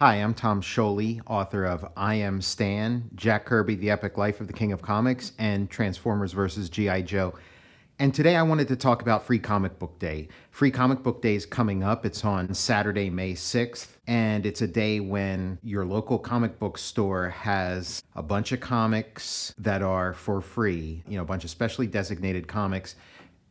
Hi, I'm Tom Scioli, author of I Am Stan, Jack Kirby, The Epic Life of the King of Comics, and Transformers vs. G.I. Joe. And today I wanted to talk about Free Comic Book Day. Free Comic Book Day is coming up. It's on Saturday, May 6th, and it's a day when your local comic book store has a bunch of comics that are for free, a bunch of specially designated comics.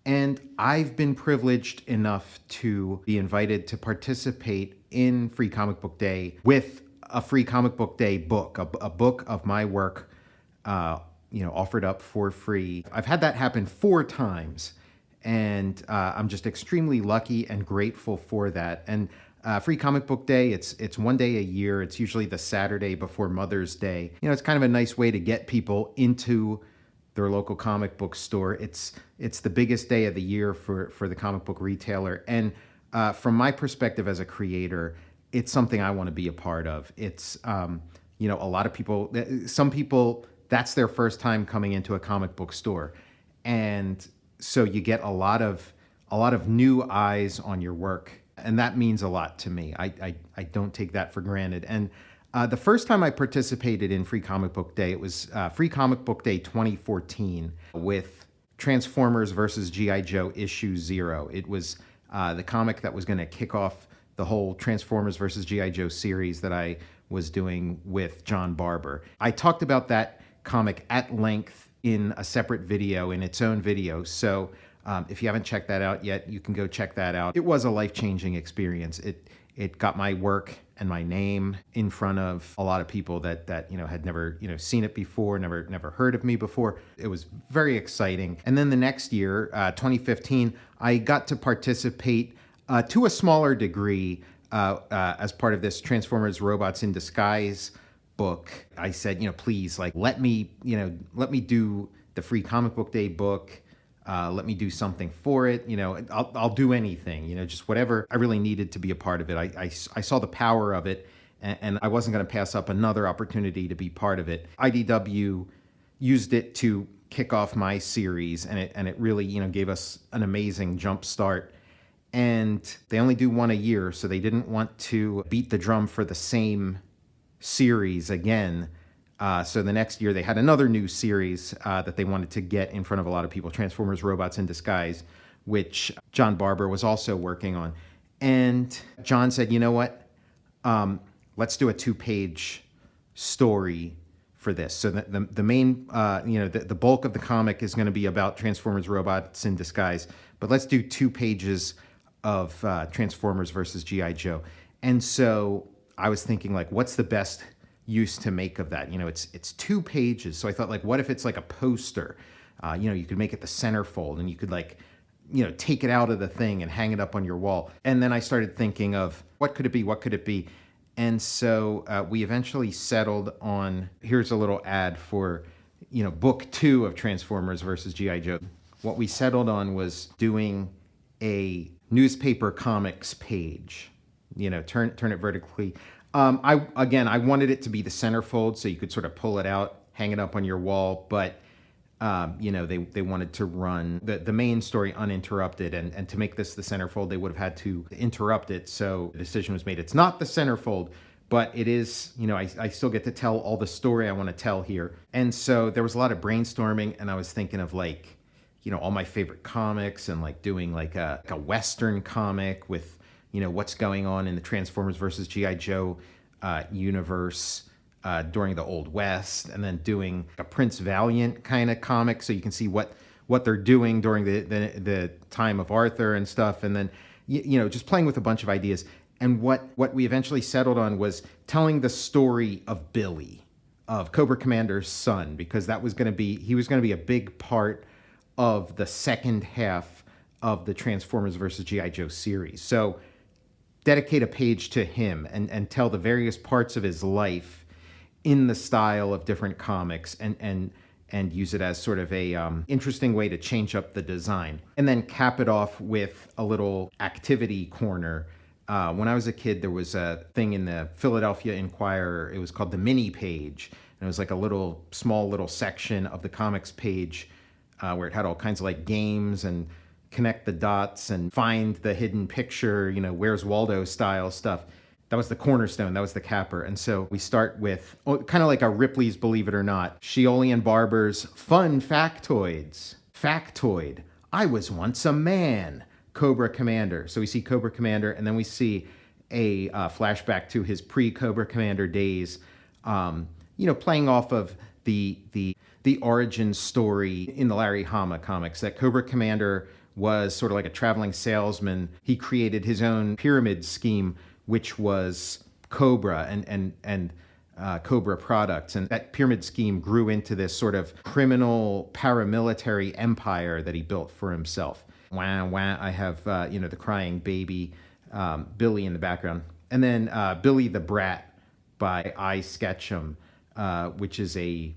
And I've been privileged enough to be invited to participate in Free Comic Book Day with a Free Comic Book Day book, a book of my work, offered up for free. I've had that happen 4 times, and I'm just extremely lucky and grateful for that. And Free Comic Book Day, it's one day a year. It's usually the Saturday before Mother's Day. It's kind of a nice way to get people into their local comic book store. It's the biggest day of the year for the comic book retailer. And from my perspective as a creator, it's something I want to be a part of. It's, a lot of people, some people, that's their first time coming into a comic book store. And so you get a lot of new eyes on your work. And that means a lot to me. I don't take that for granted. And the first time I participated in Free Comic Book Day, it was Free Comic Book Day 2014 with Transformers vs. G.I. Joe issue 0. It was the comic that was going to kick off the whole Transformers vs. G.I. Joe series that I was doing with John Barber. I talked about that comic at length in a separate video, in its own video. So if you haven't checked that out yet, you can go check that out. It was a life-changing experience. It got my work and my name in front of a lot of people that had never seen it before, never heard of me before. It was very exciting. And then the next year, 2015, I got to participate to a smaller degree as part of this Transformers Robots in Disguise book. I said, please, let me do the Free Comic Book Day book. Let me do something for it. I'll do anything, just whatever I really needed to be a part of it. I saw the power of it, and I wasn't going to pass up another opportunity to be part of it. IDW used it to kick off my series, and it really, gave us an amazing jump start. And they only do one a year, so they didn't want to beat the drum for the same series again. So the next year they had another new series that they wanted to get in front of a lot of people, Transformers Robots in Disguise, which John Barber was also working on. And John said, you know what, let's do a 2-page story for this. So the main, the bulk of the comic is going to be about Transformers Robots in Disguise, but let's do 2 pages of Transformers versus G.I. Joe. And so I was thinking, what's the best use to make of that? It's 2 pages. So I thought, what if it's like a poster? You could make it the centerfold, and you could take it out of the thing and hang it up on your wall. And then I started thinking of what could it be? And so we eventually settled on, here's a little ad for, book 2 of Transformers versus G.I. Joe. What we settled on was doing a newspaper comics page, turn it vertically. I wanted it to be the centerfold, so you could sort of pull it out, hang it up on your wall, but they wanted to run the main story uninterrupted, and to make this the centerfold, they would have had to interrupt it. So the decision was made. It's not the centerfold, but it is, I still get to tell all the story I want to tell here. And so there was a lot of brainstorming, and I was thinking of all my favorite comics, and doing a Western comic with what's going on in the Transformers versus G.I. Joe universe during the Old West, and then doing a Prince Valiant kind of comic, so you can see what they're doing during the time of Arthur and stuff, and then just playing with a bunch of ideas. And what we eventually settled on was telling the story of Billy, of Cobra Commander's son, because he was going to be a big part of the second half of the Transformers versus G.I. Joe series. So dedicate a page to him and tell the various parts of his life in the style of different comics, and use it as sort of a interesting way to change up the design. And then cap it off with a little activity corner. When I was a kid, there was a thing in the Philadelphia Inquirer. It was called the Mini Page. And it was like a small little section of the comics page where it had all kinds of games and connect the dots and find the hidden picture, Where's Waldo style stuff. That was the cornerstone. That was the capper. And so we start with kind of like a Ripley's Believe It or Not. Scioli and Barber's Fun Factoids. Factoid. I was once a man. Cobra Commander. So we see Cobra Commander, and then we see a flashback to his pre-Cobra Commander days, playing off of the origin story in the Larry Hama comics, that Cobra Commander was sort of like a traveling salesman. He created his own pyramid scheme, which was Cobra and Cobra products. And that pyramid scheme grew into this sort of criminal paramilitary empire that he built for himself. Wah, wah, I have, the crying baby, Billy in the background. And then Billy the Brat by I Sketchum, which is a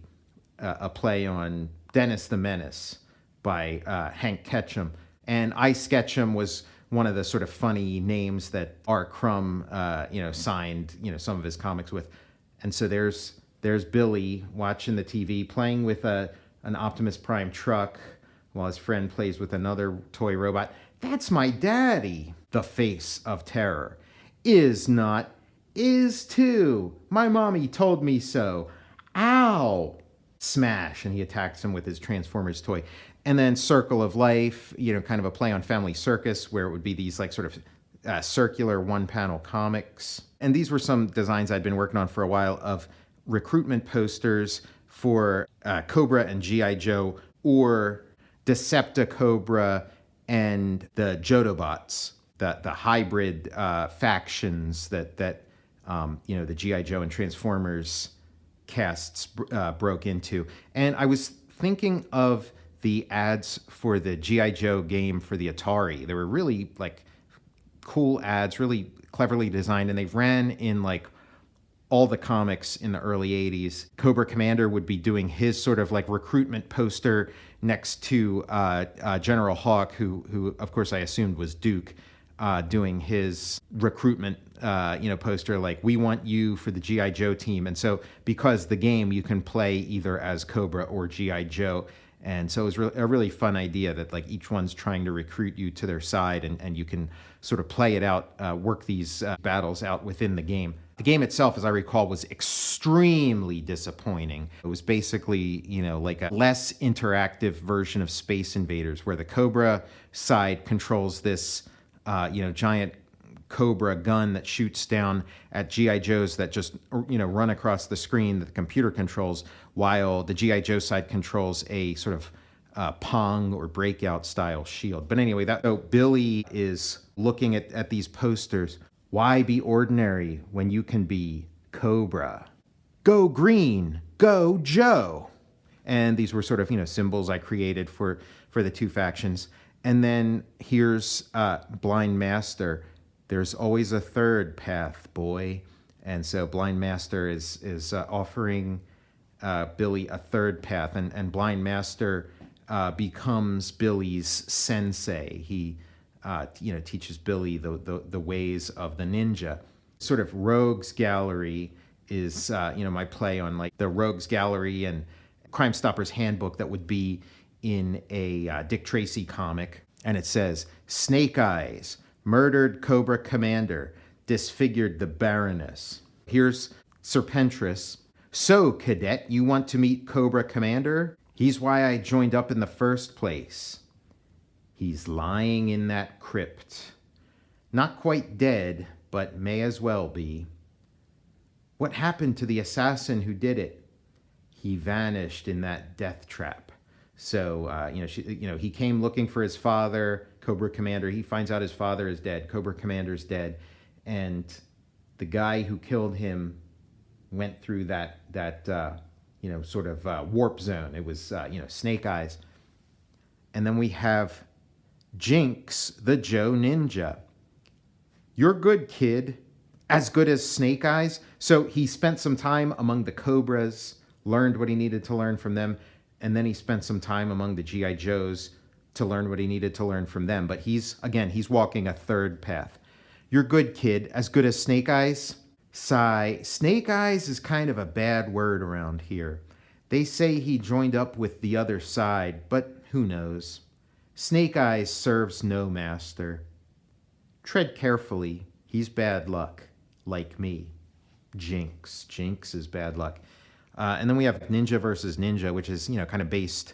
play on Dennis the Menace by Hank Ketchum. And I Sketchum was one of the sort of funny names that Art Crumb, signed, some of his comics with. And so there's Billy watching the TV, playing with an Optimus Prime truck while his friend plays with another toy robot. That's my daddy. The face of terror. Is not, is too. My mommy told me so. Ow. Smash. And he attacks him with his Transformers toy. And then Circle of Life, kind of a play on Family Circus, where it would be these like sort of circular one-panel comics. And these were some designs I'd been working on for a while of recruitment posters for Cobra and G.I. Joe, or Decepticobra and the Jodobots, the hybrid factions that the G.I. Joe and Transformers casts broke into. And I was thinking of the ads for the G.I. Joe game for the Atari. They were really like cool ads, really cleverly designed, and they ran in like all the comics in the early 80s. Cobra Commander would be doing his sort of like recruitment poster next to General Hawk, who of course I assumed was Duke, doing his recruitment poster like, we want you for the G.I. Joe team. And so because the game, you can play either as Cobra or G.I. Joe. And so it was a really fun idea that like each one's trying to recruit you to their side, and you can sort of play it out, work these battles out within the game. The game itself, as I recall, was extremely disappointing. It was basically, like a less interactive version of Space Invaders, where the Cobra side controls this, giant Cobra gun that shoots down at G.I. Joes that just, run across the screen that the computer controls, while the G.I. Joe side controls a sort of Pong or Breakout style shield. But anyway, so Billy is looking at these posters. Why be ordinary when you can be Cobra? Go green, go Joe. And these were sort of, symbols I created for the two factions. And then here's Blind Master. There's always a third path, boy. And so Blind Master is offering Billy a third path, and Blind Master becomes Billy's sensei. He teaches Billy the ways of the ninja. Sort of Rogues Gallery is my play on like the Rogues Gallery and Crime Stoppers Handbook that would be in a Dick Tracy comic. And it says, Snake Eyes murdered Cobra Commander, disfigured the Baroness. Here's Serpentress. So, cadet, you want to meet Cobra Commander? He's why I joined up in the first place. He's lying in that crypt. Not quite dead, but may as well be. What happened to the assassin who did it? He vanished in that death trap. So, he came looking for his father, Cobra Commander. He finds out his father is dead. Cobra Commander's dead. And the guy who killed him went through that sort of warp zone. It was, Snake Eyes. And then we have Jinx, the Joe Ninja. You're good, kid. As good as Snake Eyes. So he spent some time among the Cobras, learned what he needed to learn from them, and then he spent some time among the G.I. Joes to learn what he needed to learn from them. But he's walking a third path. You're good, kid. As good as Snake Eyes? Sigh. Snake Eyes is kind of a bad word around here. They say he joined up with the other side, but who knows? Snake Eyes serves no master. Tread carefully. He's bad luck. like me. Jinx. Jinx is bad luck. And then we have Ninja versus Ninja, which is, kind of based,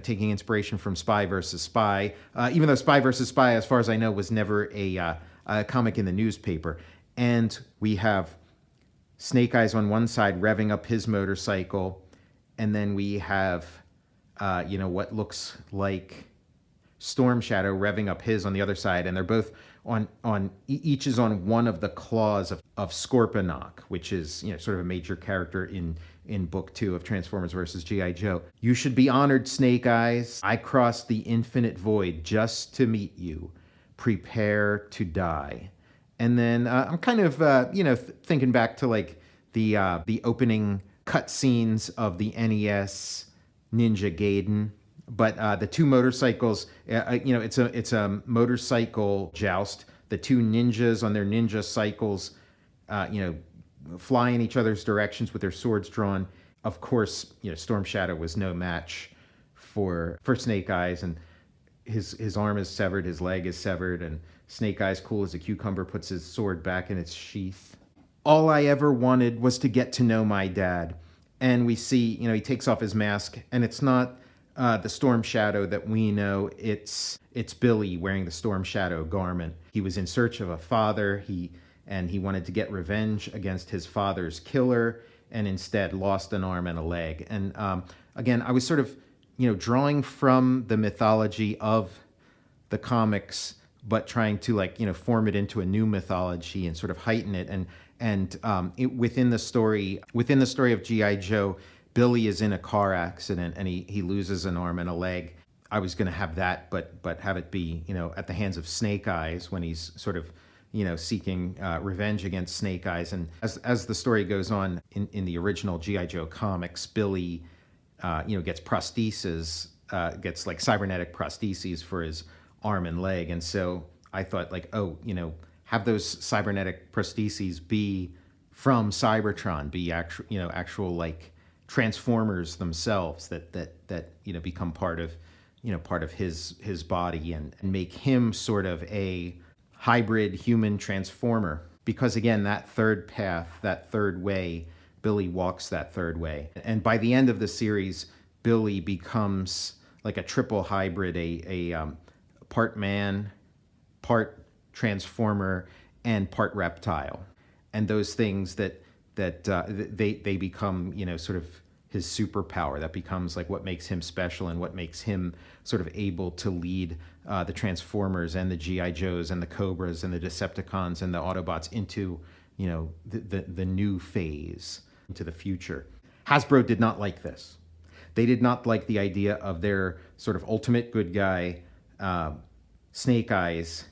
taking inspiration from Spy versus Spy, even though Spy versus Spy, as far as I know, was never a comic in the newspaper. And we have Snake Eyes on one side revving up his motorcycle, and then we have, what looks like Storm Shadow revving up his on the other side, and they're both each is on one of the claws of Scorponok, which is sort of a major character in book 2 of Transformers versus G.I. Joe. You should be honored, Snake Eyes. I crossed the infinite void just to meet you. Prepare to die. And then I'm kind of thinking back to like the opening cutscenes of the NES Ninja Gaiden. But the two motorcycles, it's a motorcycle joust. The two ninjas on their ninja cycles, fly in each other's directions with their swords drawn. Of course, Storm Shadow was no match for Snake Eyes, and his arm is severed, his leg is severed, and Snake Eyes, cool as a cucumber, puts his sword back in its sheath. All I ever wanted was to get to know my dad. And we see, he takes off his mask, and it's not the Storm Shadow that we know. It's Billy wearing the Storm Shadow garment. He was in search of a father. He wanted to get revenge against his father's killer, and instead lost an arm and a leg. And again, I was sort of drawing from the mythology of the comics, but trying to form it into a new mythology and sort of heighten it. And within the story of G.I. Joe, Billy is in a car accident and he loses an arm and a leg. I was going to have that, but have it be, at the hands of Snake Eyes when he's sort of, seeking revenge against Snake Eyes. And as the story goes on in the original G.I. Joe comics, Billy, gets prostheses, gets like cybernetic prostheses for his arm and leg. And so I thought have those cybernetic prostheses be from Cybertron, be actual like Transformers themselves that become part of his body and make him sort of a hybrid human transformer. Because again, that third path, that third way, Billy walks that third way. And by the end of the series, Billy becomes like a triple hybrid, a part man, part transformer, and part reptile. And those things that they become, sort of his superpower. That becomes like what makes him special and what makes him sort of able to lead the Transformers and the G.I. Joes and the Cobras and the Decepticons and the Autobots into, the new phase, into the future. Hasbro did not like this. They did not like the idea of their sort of ultimate good guy, Snake Eyes,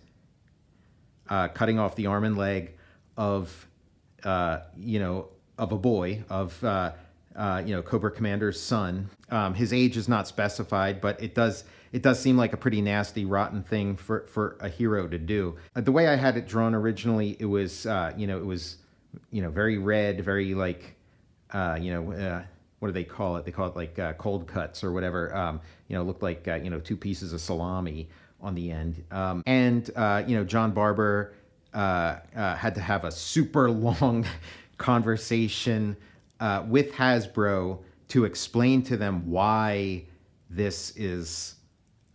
cutting off the arm and leg of a boy, of Cobra Commander's son. His age is not specified, but it does seem like a pretty nasty, rotten thing for a hero to do. The way I had it drawn originally, it was very red, very like what do they call it? They call it like cold cuts or whatever. Looked like two pieces of salami on the end. John Barber had to have a super long conversation with Hasbro to explain to them why this is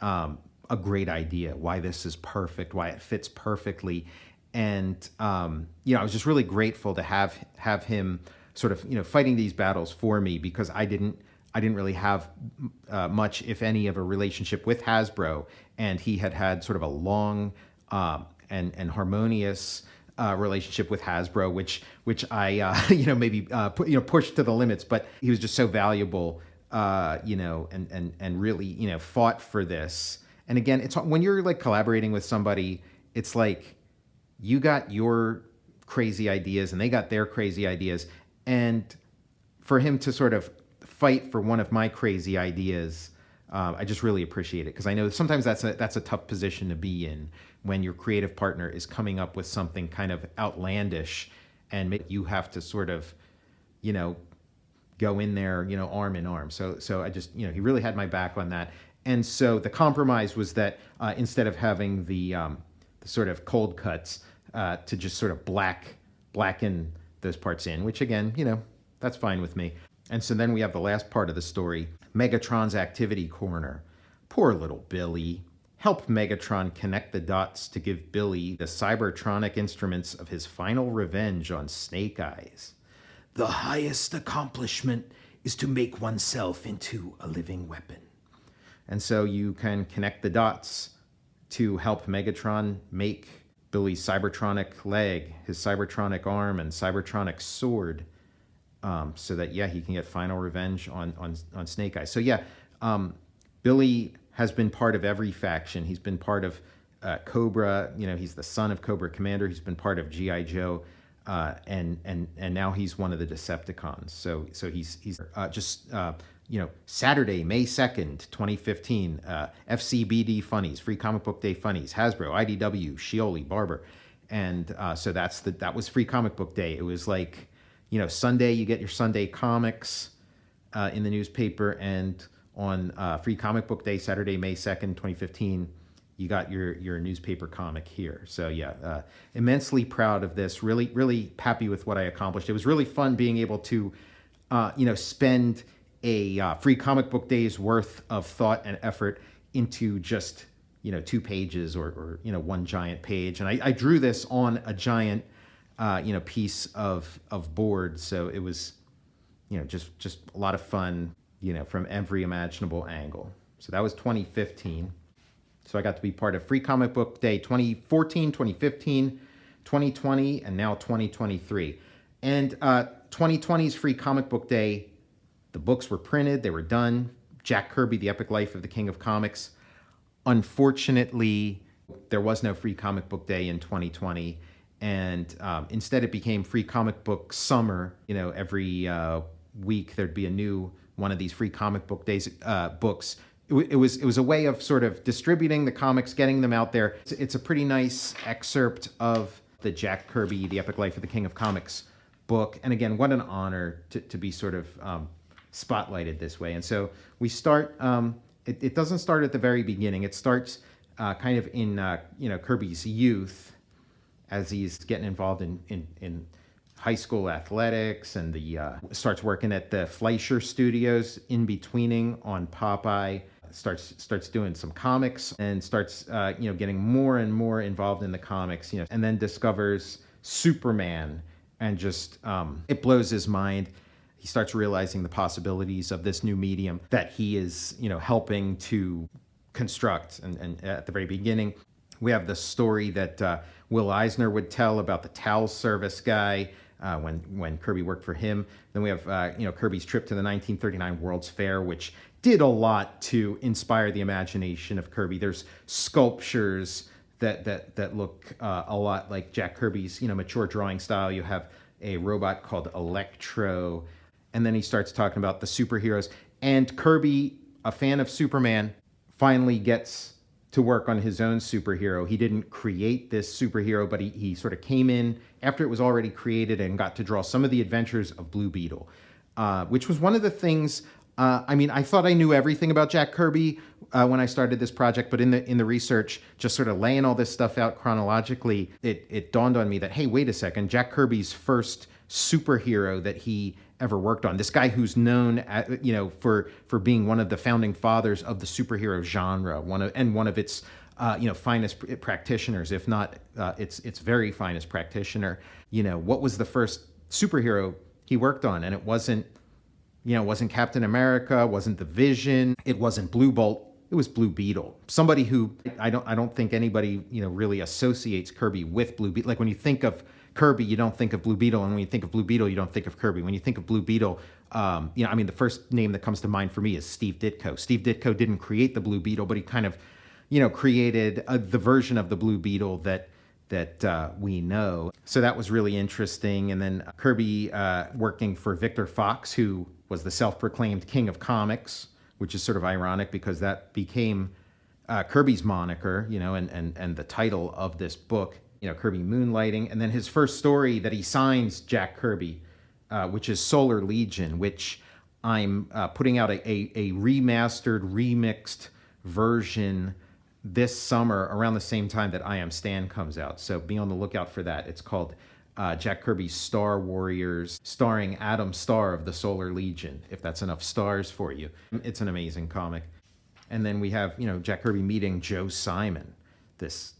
a great idea, why this is perfect, why it fits perfectly. And I was just really grateful to have him sort of fighting these battles for me, because I didn't really have much, if any, of a relationship with Hasbro, and he had sort of a long and harmonious relationship with Hasbro, which I maybe pushed to the limits, but he was just so valuable, and really fought for this. And again, it's when you're like collaborating with somebody, it's like you got your crazy ideas and they got their crazy ideas, and for him to sort of fight for one of my crazy ideas, I just really appreciate it, because I know sometimes that's a tough position to be in when your creative partner is coming up with something kind of outlandish, and you have to sort of, go in there, arm in arm. So I just, he really had my back on that. And so the compromise was that instead of having the sort of cold cuts, to just sort of black blacken those parts in, which again, that's fine with me. And so then we have the last part of the story, Megatron's Activity Corner. Poor little Billy. Help Megatron connect the dots to give Billy the cybertronic instruments of his final revenge on Snake Eyes. The highest accomplishment is to make oneself into a living weapon. And so you can connect the dots to help Megatron make Billy's cybertronic leg, his cybertronic arm, and cybertronic sword, so that, he can get final revenge on Snake Eyes. So, Billy has been part of every faction. He's been part of Cobra. He's the son of Cobra Commander. He's been part of G.I. Joe, and now he's one of the Decepticons. So he's just Saturday, May 2nd, 2015, FCBD Funnies, Free Comic Book Day Funnies, Hasbro, IDW, Scioli, Barber. And so that was Free Comic Book Day. It was like, Sunday, you get your Sunday comics in the newspaper, and on Free Comic Book Day, Saturday, May 2nd, 2015, you got your newspaper comic here. So immensely proud of this, really, really happy with what I accomplished. It was really fun being able to, spend a Free Comic Book Day's worth of thought and effort into just, 2 pages or one giant page. And I drew this on a giant, piece of board. So it was, just a lot of fun, from every imaginable angle. So that was 2015. So I got to be part of Free Comic Book Day 2014, 2015, 2020, and now 2023. And 2020's Free Comic Book Day, the books were printed, they were done. Jack Kirby, The Epic Life of the King of Comics. Unfortunately, there was no Free Comic Book Day in 2020. And instead it became Free Comic Book Summer. Every week there'd be a new one of these Free Comic Book Days books. It was a way of sort of distributing the comics, getting them out there. It's a pretty nice excerpt of the Jack Kirby, The Epic Life of the King of Comics book. And again, what an honor to be sort of spotlighted this way. And so we start, it doesn't start at the very beginning. It starts kind of in, Kirby's youth, as he's getting involved in high school athletics, and starts working at the Fleischer Studios, in betweening on Popeye, starts doing some comics, and starts getting more and more involved in the comics, and then discovers Superman, and just it blows his mind. He starts realizing the possibilities of this new medium that he is helping to construct. And at the very beginning, we have the story that Will Eisner would tell about the towel service guy when Kirby worked for him. Then we have Kirby's trip to the 1939 World's Fair, which did a lot to inspire the imagination of Kirby. There's sculptures that look a lot like Jack Kirby's mature drawing style. You have a robot called Electro, and then he starts talking about the superheroes. And Kirby, a fan of Superman, finally gets to work on his own superhero. He didn't create this superhero, but he sort of came in after it was already created and got to draw some of the adventures of Blue Beetle, which was one of the things. I thought I knew everything about Jack Kirby when I started this project, but in the research, just sort of laying all this stuff out chronologically, it dawned on me that, hey, wait a second, Jack Kirby's first superhero that he ever worked on, this guy who's known for being one of the founding fathers of the superhero genre, one of its finest practitioners, if not its very finest practitioner. What was the first superhero he worked on? And it wasn't Captain America, wasn't the Vision, it wasn't Blue Bolt, it was Blue Beetle. Somebody who I don't think anybody really associates Kirby with Blue Beetle. Like when you think of Kirby, you don't think of Blue Beetle, and when you think of Blue Beetle, you don't think of Kirby. When you think of Blue Beetle, the first name that comes to mind for me is Steve Ditko. Steve Ditko didn't create the Blue Beetle, but he kind of, created the version of the Blue Beetle that we know. So that was really interesting. And then Kirby working for Victor Fox, who was the self-proclaimed king of comics, which is sort of ironic because that became Kirby's moniker, and the title of this book. Kirby moonlighting, and then his first story that he signs Jack Kirby, which is Solar Legion, which I'm putting out a remastered, remixed version this summer around the same time that I Am Stan comes out. So be on the lookout for that. It's called Jack Kirby's Star Warriors, starring Adam Starr of the Solar Legion, if that's enough stars for you. It's an amazing comic. And then we have, Jack Kirby meeting Joe Simon, this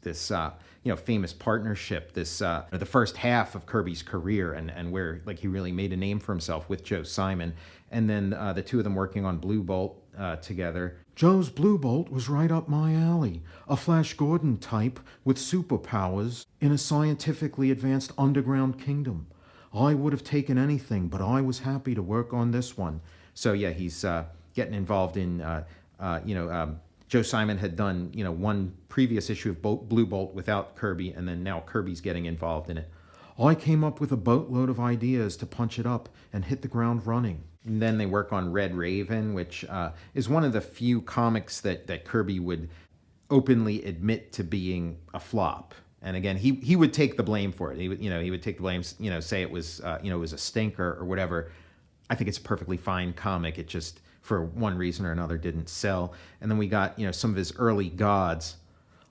famous partnership, the first half of Kirby's career, and where like he really made a name for himself with Joe Simon, and then the two of them working on Blue Bolt together. Joe's Blue Bolt was right up my alley, a Flash Gordon type with superpowers in a scientifically advanced underground kingdom. I would have taken anything, but I was happy to work on this one. So yeah, he's getting involved in. Joe Simon had done, one previous issue of Blue Bolt without Kirby, and then now Kirby's getting involved in it. I came up with a boatload of ideas to punch it up and hit the ground running. And then they work on Red Raven, which is one of the few comics that Kirby would openly admit to being a flop. And again, he would take the blame for it. He would take the blame, say it was, it was a stinker or whatever. I think it's a perfectly fine comic. It just, for one reason or another, didn't sell. And then we got, some of his early gods.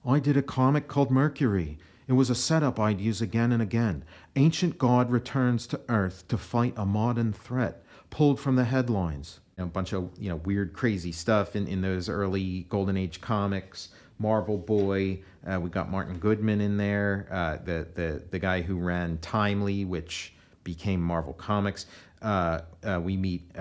I did a comic called Mercury. It was a setup I'd use again and again. Ancient god returns to Earth to fight a modern threat, pulled from the headlines. A bunch of, weird, crazy stuff in those early Golden Age comics. Marvel Boy. We got Martin Goodman in there, the guy who ran Timely, which became Marvel Comics. We meet,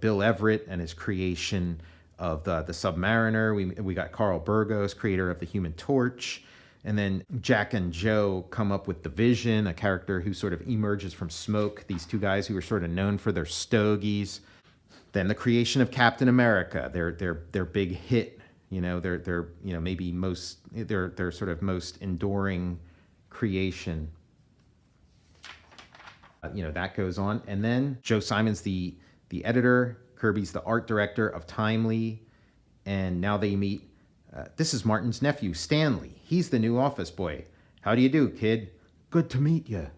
Bill Everett and his creation of the Submariner. We got Carl Burgos, creator of the Human Torch. And then Jack and Joe come up with the Vision, a character who sort of emerges from smoke. These two guys who are sort of known for their stogies. Then the creation of Captain America, their big hit. Their maybe their sort of most enduring creation. That goes on. And then Joe Simon's the editor, Kirby's the art director of Timely, and now they meet. This is Martin's nephew, Stanley. He's the new office boy. How do you do, kid? Good to meet you.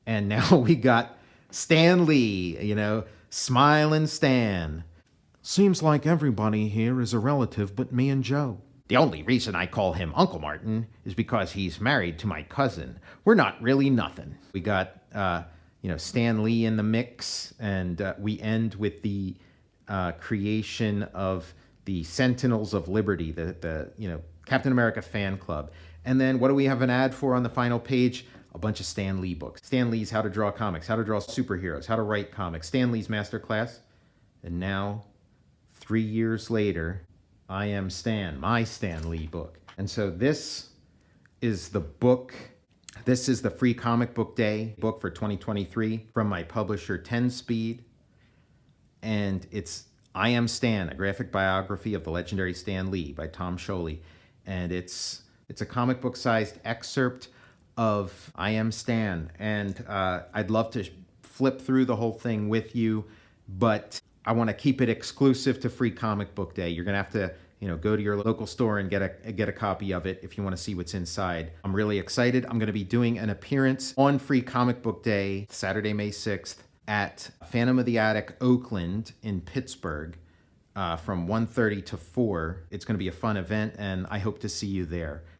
And now we got Stanley, Smiling Stan. Seems like everybody here is a relative but me and Joe. The only reason I call him Uncle Martin is because he's married to my cousin. We're not really nothing. We got, Stan Lee in the mix, and we end with the creation of the Sentinels of Liberty, the Captain America fan club. And then what do we have an ad for on the final page? A bunch of Stan Lee books. Stan Lee's How to Draw Comics, How to Draw Superheroes, How to Write Comics, Stan Lee's Masterclass. And now, 3 years later, I Am Stan, my Stan Lee book. And so this is the book. This is the Free Comic Book Day book for 2023 from my publisher 10 Speed. And it's I Am Stan, a graphic biography of the legendary Stan Lee by Tom Scioli. And it's a comic book sized excerpt of I Am Stan. And I'd love to flip through the whole thing with you, but I want to keep it exclusive to Free Comic Book Day. You're going to have to, go to your local store and get a copy of it if you want to see what's inside. I'm really excited. I'm going to be doing an appearance on Free Comic Book Day, Saturday, May 6th, at Phantom of the Attic, Oakland in Pittsburgh, from 1:30 to 4. It's going to be a fun event, and I hope to see you there.